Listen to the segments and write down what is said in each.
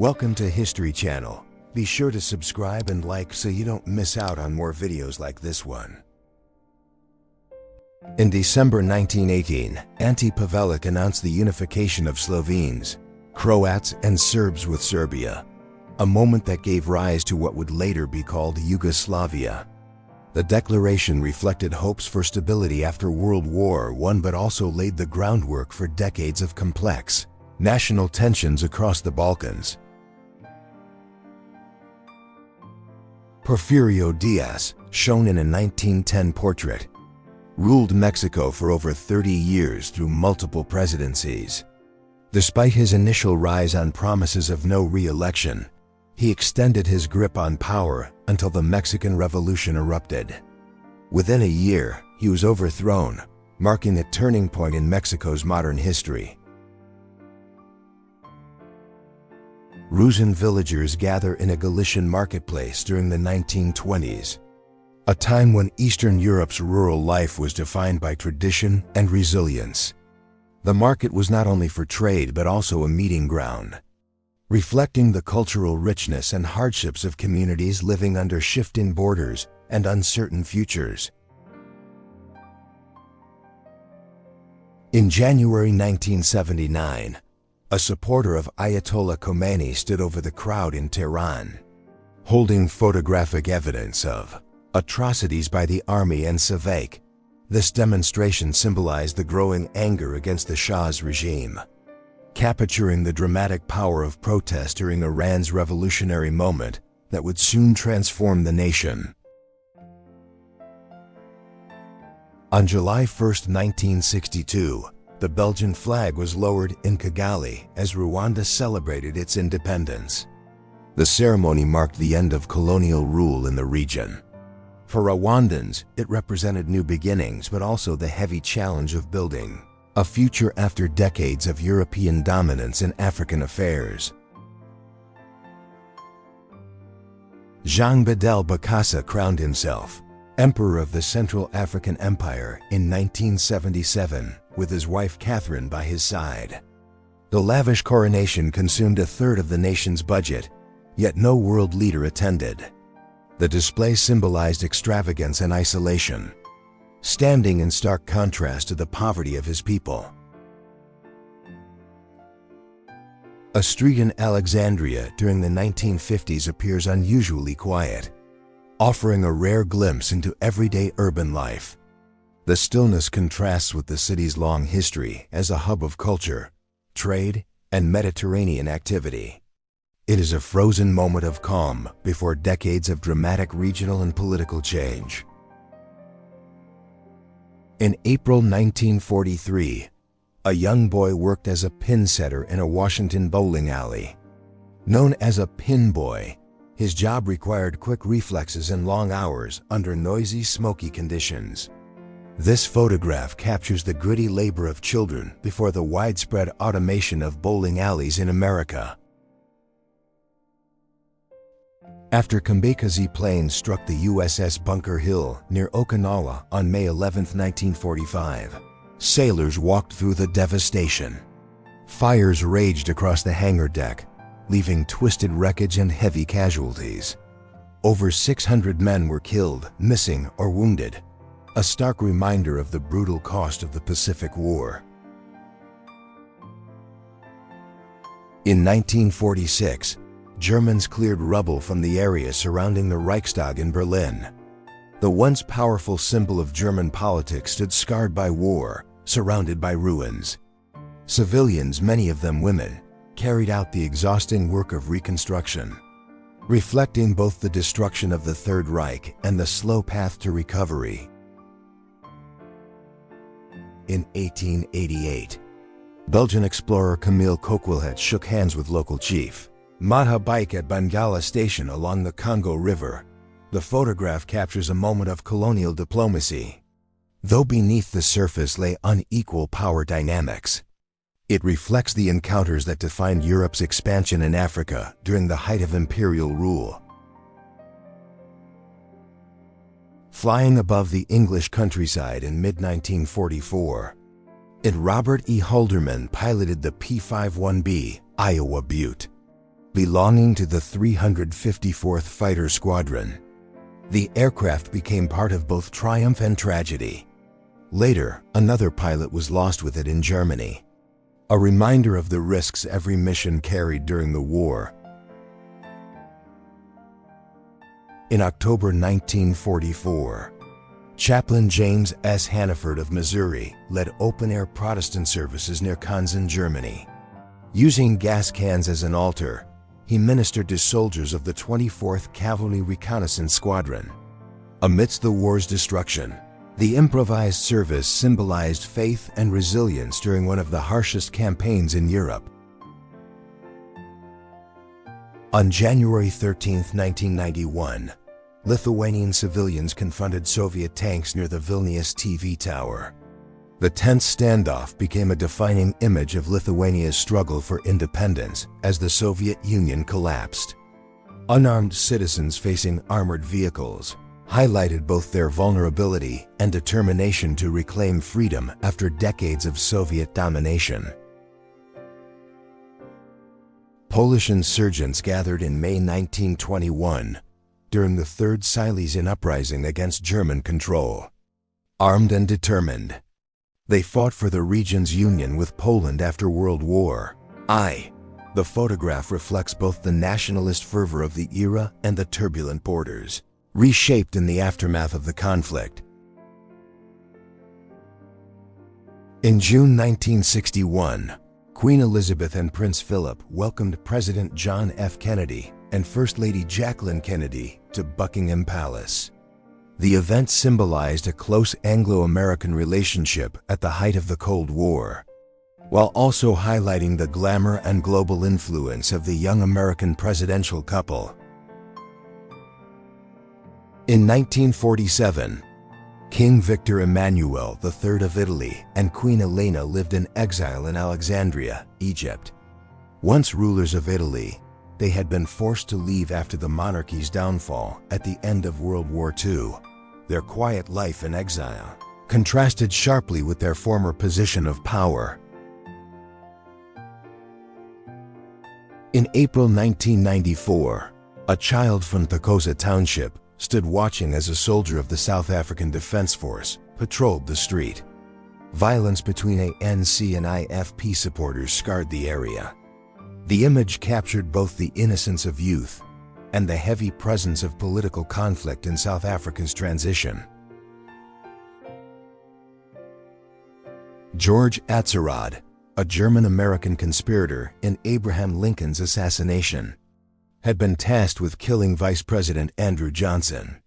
Welcome to History Channel. Be sure to subscribe and like so you don't miss out on more videos like this one. In December 1918, Ante Pavelić announced the unification of Slovenes, Croats, and Serbs with Serbia, a moment that gave rise to what would later be called Yugoslavia. The declaration reflected hopes for stability after World War I but also laid the groundwork for decades of complex national tensions across the Balkans. Porfirio Diaz, shown in a 1910 portrait, ruled Mexico for over 30 years through multiple presidencies. Despite his initial rise on promises of no re-election, he extended his grip on power until the Mexican Revolution erupted. Within a year, he was overthrown, marking a turning point in Mexico's modern history. Rusin villagers gather in a Galician marketplace during the 1920s, a time when Eastern Europe's rural life was defined by tradition and resilience. The market was not only for trade but also a meeting ground, reflecting the cultural richness and hardships of communities living under shifting borders and uncertain futures. In January 1979, a supporter of Ayatollah Khomeini stood over the crowd in Tehran, holding photographic evidence of atrocities by the army and Savak. This demonstration symbolized the growing anger against the Shah's regime, capturing the dramatic power of protest during Iran's revolutionary moment that would soon transform the nation. On July 1, 1962, the Belgian flag was lowered in Kigali as Rwanda celebrated its independence. The ceremony marked the end of colonial rule in the region. For Rwandans, it represented new beginnings but also the heavy challenge of building a future after decades of European dominance in African affairs. Jean-Bedel Bokassa crowned himself Emperor of the Central African Empire in 1977 with his wife Catherine by his side. The lavish coronation consumed a third of the nation's budget, yet no world leader attended. The display symbolized extravagance and isolation, standing in stark contrast to the poverty of his people. A street in Alexandria during the 1950s appears unusually quiet, offering a rare glimpse into everyday urban life. The stillness contrasts with the city's long history as a hub of culture, trade, and Mediterranean activity. It is a frozen moment of calm before decades of dramatic regional and political change. In April 1943, a young boy worked as a pin setter in a Washington bowling alley. Known as a pin boy, his job required quick reflexes and long hours under noisy, smoky conditions. This photograph captures the gritty labor of children before the widespread automation of bowling alleys in America. After kamikaze planes struck the USS Bunker Hill near Okinawa on May 11, 1945, sailors walked through the devastation. Fires raged across the hangar deck, leaving twisted wreckage and heavy casualties. Over 600 men were killed, missing, or wounded, a stark reminder of the brutal cost of the Pacific War. In 1946, Germans cleared rubble from the area surrounding the Reichstag in Berlin. The once powerful symbol of German politics stood scarred by war, surrounded by ruins. Civilians, many of them women, carried out the exhausting work of reconstruction, reflecting both the destruction of the Third Reich and the slow path to recovery. In 1888, Belgian explorer Camille Coquelhet shook hands with local chief Madha Baik at Bangala Station along the Congo River. The photograph captures a moment of colonial diplomacy, though beneath the surface lay unequal power dynamics. It reflects the encounters that defined Europe's expansion in Africa during the height of imperial rule. Flying above the English countryside in mid-1944, Robert E. Halderman piloted the P-51B Iowa Butte. belonging to the 354th Fighter Squadron. The aircraft became part of both triumph and tragedy. Later, another pilot was lost with it in Germany. A reminder of the risks every mission carried during the war. In October 1944, Chaplain James S. Hannaford of Missouri led open-air Protestant services near Konzen, Germany. Using gas cans as an altar, he ministered to soldiers of the 24th Cavalry Reconnaissance Squadron. Amidst the war's destruction, the improvised service symbolized faith and resilience during one of the harshest campaigns in Europe. On January 13, 1991, Lithuanian civilians confronted Soviet tanks near the Vilnius TV tower. The tense standoff became a defining image of Lithuania's struggle for independence as the Soviet Union collapsed. Unarmed citizens facing armored vehicles highlighted both their vulnerability and determination to reclaim freedom after decades of Soviet domination. Polish insurgents gathered in May 1921 during the Third Silesian Uprising against German control. Armed and determined, they fought for the region's union with Poland after World War I. The photograph reflects both the nationalist fervor of the era and the turbulent borders, reshaped in the aftermath of the conflict. In June 1961, Queen Elizabeth and Prince Philip welcomed President John F. Kennedy and First Lady Jacqueline Kennedy to Buckingham Palace. The event symbolized a close Anglo-American relationship at the height of the Cold War, while also highlighting the glamour and global influence of the young American presidential couple. In 1947, King Victor Emmanuel III of Italy and Queen Elena lived in exile in Alexandria, Egypt. Once rulers of Italy, they had been forced to leave after the monarchy's downfall at the end of World War II. Their quiet life in exile contrasted sharply with their former position of power. In April 1994, a child from Thokoza Township stood watching as a soldier of the South African Defense Force patrolled the street. Violence between ANC and IFP supporters scarred the area. The image captured both the innocence of youth and the heavy presence of political conflict in South Africa's transition. George Atzerodt, a German-American conspirator in Abraham Lincoln's assassination, had been tasked with killing Vice President Andrew Johnson.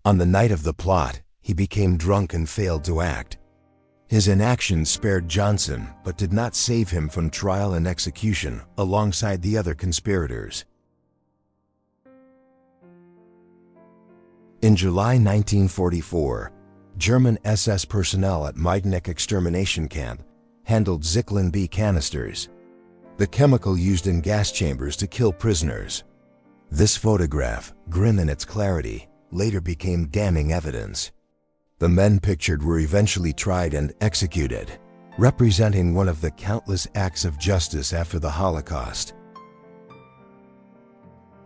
On the night of the plot, he became drunk and failed to act. His inaction spared Johnson but did not save him from trial and execution alongside the other conspirators. In July 1944, German SS personnel at Majdanek extermination camp handled Zyklon B canisters, the chemical used in gas chambers to kill prisoners. This photograph, grim in its clarity, later became damning evidence. The men pictured were eventually tried and executed, representing one of the countless acts of justice after the Holocaust.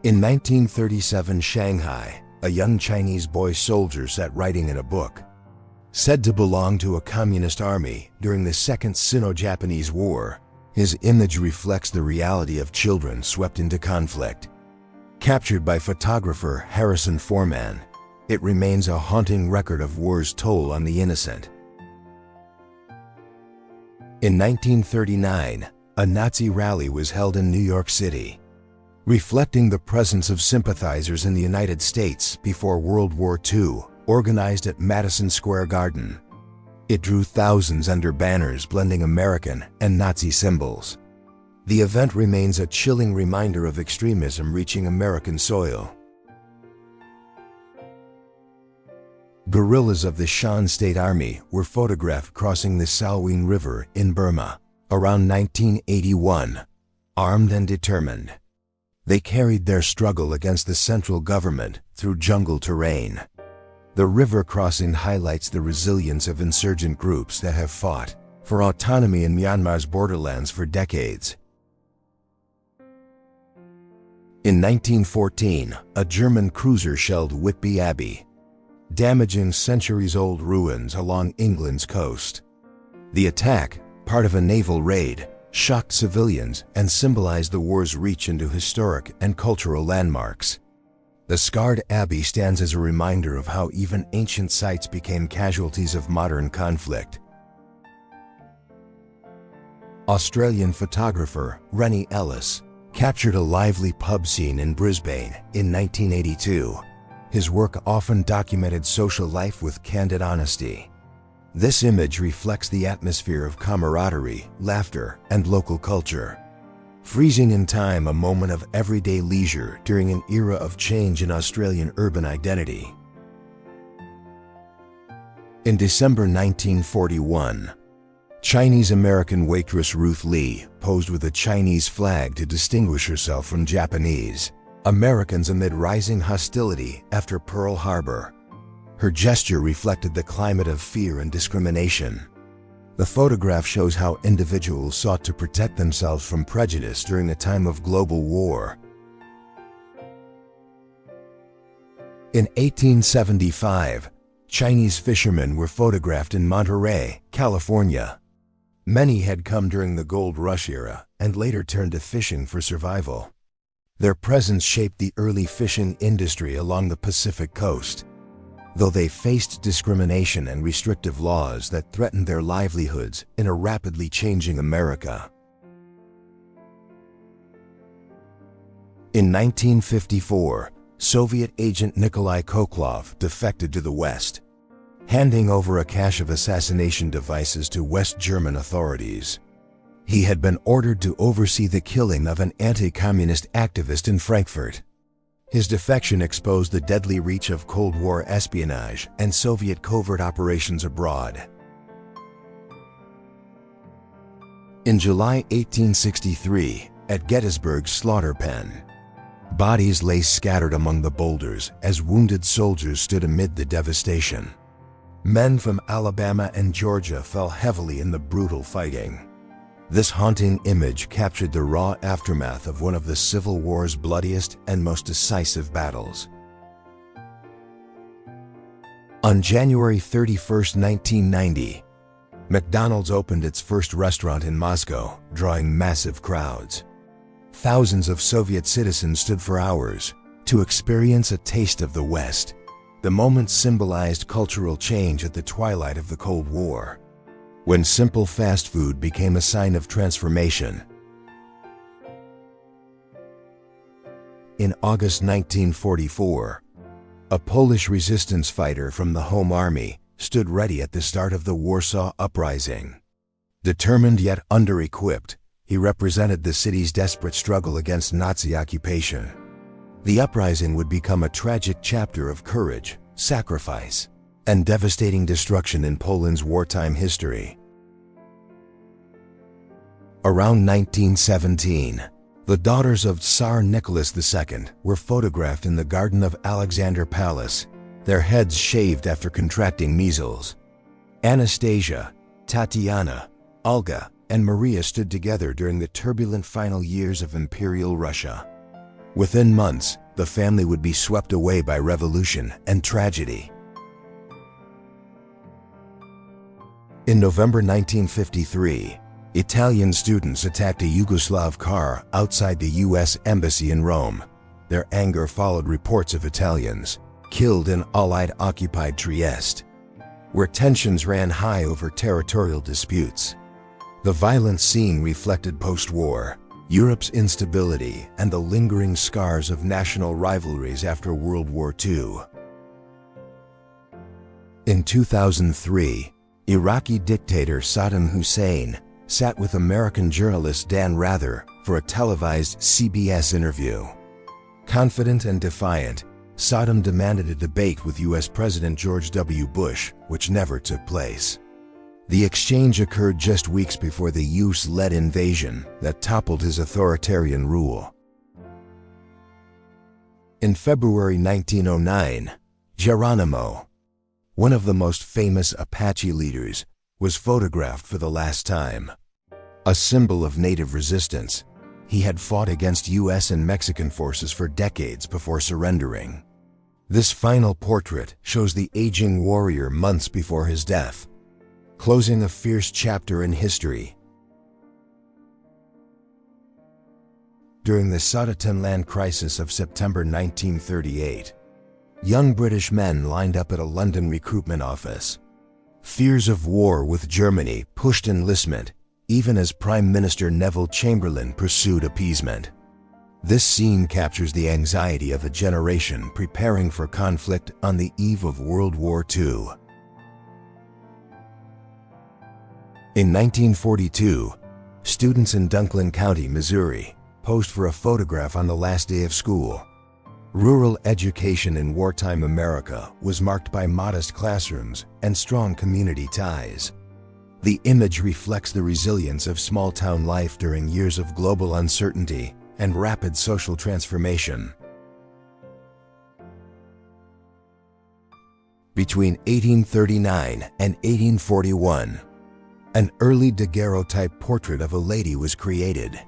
In 1937 Shanghai, a young Chinese boy soldier sat writing in a book. Said to belong to a communist army during the Second Sino-Japanese War, his image reflects the reality of children swept into conflict. Captured by photographer Harrison Foreman, it remains a haunting record of war's toll on the innocent. In 1939, a Nazi rally was held in New York City, reflecting the presence of sympathizers in the United States before World War II, organized at Madison Square Garden. It drew thousands under banners blending American and Nazi symbols. The event remains a chilling reminder of extremism reaching American soil. Guerrillas of the Shan State Army were photographed crossing the Salween River in Burma around 1981, armed and determined. They carried their struggle against the central government through jungle terrain. The river crossing highlights the resilience of insurgent groups that have fought for autonomy in Myanmar's borderlands for decades. In 1914, a German cruiser shelled Whitby Abbey, damaging centuries-old ruins along England's coast. The attack, part of a naval raid, shocked civilians and symbolized the war's reach into historic and cultural landmarks. The scarred abbey stands as a reminder of how even ancient sites became casualties of modern conflict. Australian photographer Rennie Ellis captured a lively pub scene in Brisbane in 1982. His work often documented social life with candid honesty. This image reflects the atmosphere of camaraderie, laughter, and local culture, freezing in time a moment of everyday leisure during an era of change in Australian urban identity. In December 1941, Chinese-American waitress Ruth Lee posed with a Chinese flag to distinguish herself from Japanese Americans amid rising hostility after Pearl Harbor. Her gesture reflected the climate of fear and discrimination. The photograph shows how individuals sought to protect themselves from prejudice during a time of global war. In 1875, Chinese fishermen were photographed in Monterey, California. Many had come during the gold rush era and later turned to fishing for survival. Their presence shaped the early fishing industry along the Pacific coast, though they faced discrimination and restrictive laws that threatened their livelihoods in a rapidly changing America. In 1954, Soviet agent Nikolai Koklov defected to the West, handing over a cache of assassination devices to West German authorities. He had been ordered to oversee the killing of an anti-communist activist in Frankfurt. His defection exposed the deadly reach of Cold War espionage and Soviet covert operations abroad. In July 1863, at Gettysburg's slaughter pen, bodies lay scattered among the boulders as wounded soldiers stood amid the devastation. Men from Alabama and Georgia fell heavily in the brutal fighting. This haunting image captured the raw aftermath of one of the Civil War's bloodiest and most decisive battles. On January 31, 1990, McDonald's opened its first restaurant in Moscow, drawing massive crowds. Thousands of Soviet citizens stood for hours to experience a taste of the West. The moment symbolized cultural change at the twilight of the Cold War, when simple fast food became a sign of transformation. In August 1944, a Polish resistance fighter from the Home Army stood ready at the start of the Warsaw Uprising. Determined yet under-equipped, he represented the city's desperate struggle against Nazi occupation. The uprising would become a tragic chapter of courage, sacrifice, and devastating destruction in Poland's wartime history. Around 1917, the daughters of Tsar Nicholas II were photographed in the garden of Alexander Palace, their heads shaved after contracting measles. Anastasia, Tatiana, Olga, and Maria stood together during the turbulent final years of Imperial Russia. Within months, the family would be swept away by revolution and tragedy. In November 1953, Italian students attacked a Yugoslav car outside the U.S. Embassy in Rome. Their anger followed reports of Italians killed in Allied-occupied Trieste, where tensions ran high over territorial disputes. The violent scene reflected post-war Europe's instability and the lingering scars of national rivalries after World War II. In 2003, Iraqi dictator Saddam Hussein sat with American journalist Dan Rather for a televised CBS interview. Confident and defiant, Saddam demanded a debate with U.S. President George W. Bush, which never took place. The exchange occurred just weeks before the US-led invasion that toppled his authoritarian rule. In February 1909, Geronimo, one of the most famous Apache leaders, was photographed for the last time. A symbol of native resistance, He had fought against US and Mexican forces for decades before surrendering. This final portrait shows the aging warrior months before his death, closing a fierce chapter in history. During the Sudetenland crisis of September 1938, young British men lined up at a London recruitment office. Fears of war with Germany pushed enlistment, even as Prime Minister Neville Chamberlain pursued appeasement. This scene captures the anxiety of a generation preparing for conflict on the eve of World War II. In 1942, students in Dunklin County, Missouri, posed for a photograph on the last day of school. Rural education in wartime America was marked by modest classrooms and strong community ties. The image reflects the resilience of small-town life during years of global uncertainty and rapid social transformation. Between 1839 and 1841, an early daguerreotype portrait of a lady was created.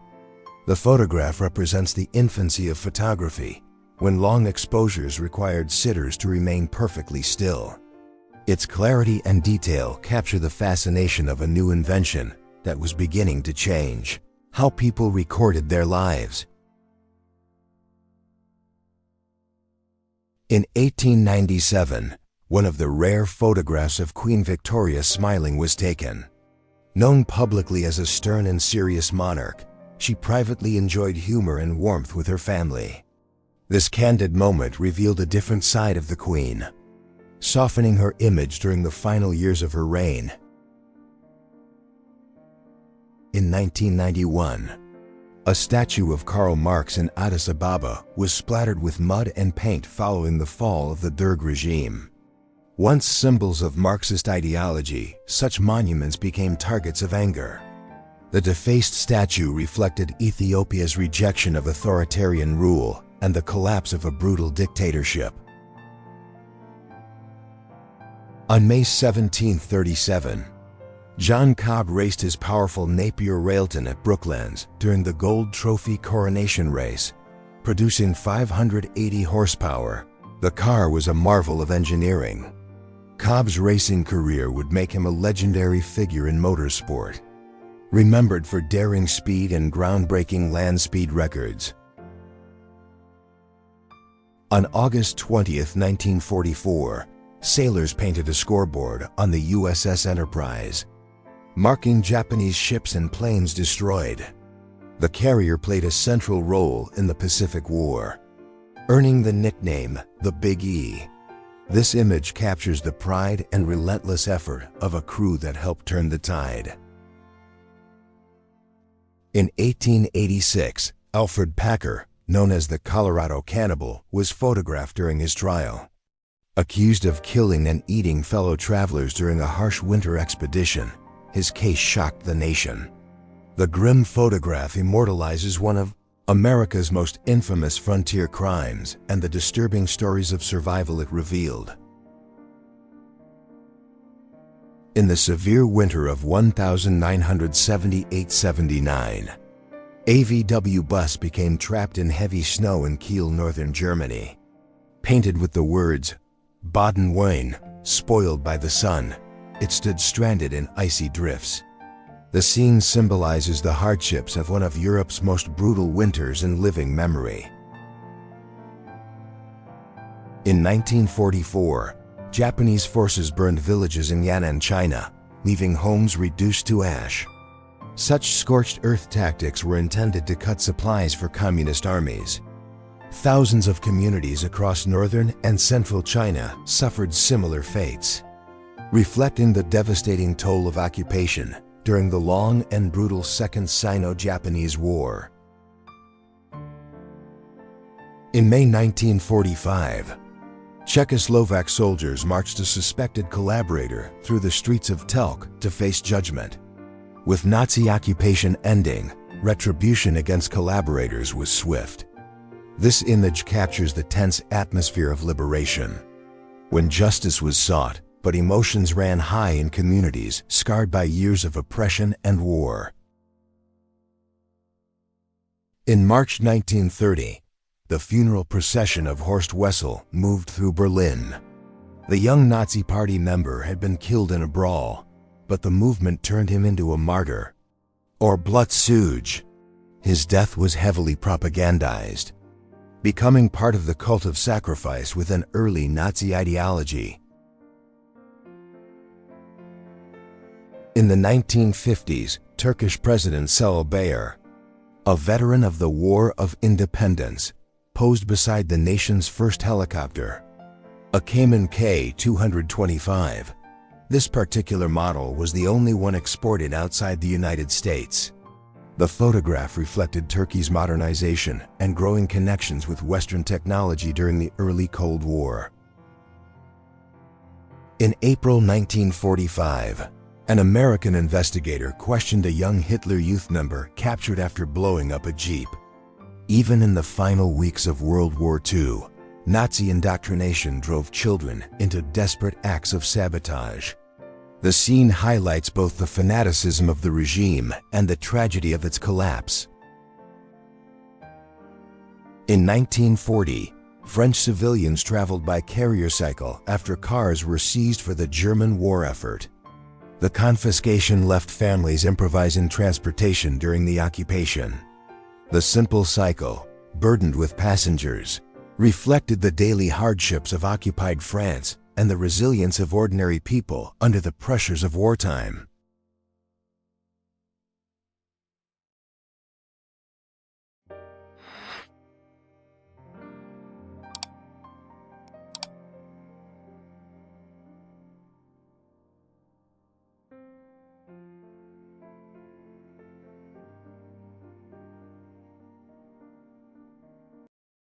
The photograph represents the infancy of photography, when long exposures required sitters to remain perfectly still. Its clarity and detail capture the fascination of a new invention that was beginning to change how people recorded their lives. In 1897, one of the rare photographs of Queen Victoria smiling was taken. Known publicly as a stern and serious monarch, she privately enjoyed humor and warmth with her family. This candid moment revealed a different side of the Queen, softening her image during the final years of her reign. In 1991, a statue of Karl Marx in Addis Ababa was splattered with mud and paint following the fall of the Derg regime. Once symbols of Marxist ideology, such monuments became targets of anger. The defaced statue reflected Ethiopia's rejection of authoritarian rule and the collapse of a brutal dictatorship. On May 17, 1937, John Cobb raced his powerful Napier Railton at Brooklands during the Gold Trophy coronation race, producing 580 horsepower. The car was a marvel of engineering. Cobb's racing career would make him a legendary figure in motorsport, remembered for daring speed and groundbreaking land speed records. On August 20, 1944, sailors painted a scoreboard on the USS Enterprise, marking Japanese ships and planes destroyed. The carrier played a central role in the Pacific War, earning the nickname the Big E. This image captures the pride and relentless effort of a crew that helped turn the tide. In 1886, Alfred Packer, known as the Colorado Cannibal, was photographed during his trial. Accused of killing and eating fellow travelers during a harsh winter expedition, his case shocked the nation. The grim photograph immortalizes one of America's most infamous frontier crimes and the disturbing stories of survival it revealed. In the severe winter of 1978-79, AVW bus became trapped in heavy snow in Kiel, northern Germany. Painted with the words, "Baden-Wein, spoiled by the sun," it stood stranded in icy drifts. The scene symbolizes the hardships of one of Europe's most brutal winters in living memory. In 1944, Japanese forces burned villages in Yan'an, China, leaving homes reduced to ash. Such scorched earth tactics were intended to cut supplies for communist armies. Thousands of communities across northern and central China suffered similar fates, reflecting the devastating toll of occupation during the long and brutal Second Sino-Japanese War. In May 1945, Czechoslovak soldiers marched a suspected collaborator through the streets of Telk to face judgment. With Nazi occupation ending, retribution against collaborators was swift. This image captures the tense atmosphere of liberation, when justice was sought, but emotions ran high in communities scarred by years of oppression and war. In March 1930, the funeral procession of Horst Wessel moved through Berlin. The young Nazi Party member had been killed in a brawl, but the movement turned him into a martyr, or Blutzug. His death was heavily propagandized, becoming part of the cult of sacrifice within early Nazi ideology. In the 1950s, Turkish President Celal Bayar, a veteran of the War of Independence, posed beside the nation's first helicopter, a Cayman K-225. This particular model was the only one exported outside the United States. The photograph reflected Turkey's modernization and growing connections with Western technology during the early Cold War. In April 1945, an American investigator questioned a young Hitler Youth member captured after blowing up a Jeep. Even in the final weeks of World War II, Nazi indoctrination drove children into desperate acts of sabotage. The scene highlights both the fanaticism of the regime and the tragedy of its collapse. In 1940, French civilians traveled by carrier cycle after cars were seized for the German war effort. The confiscation left families improvising transportation during the occupation. The simple cycle, burdened with passengers, reflected the daily hardships of occupied France and the resilience of ordinary people under the pressures of wartime.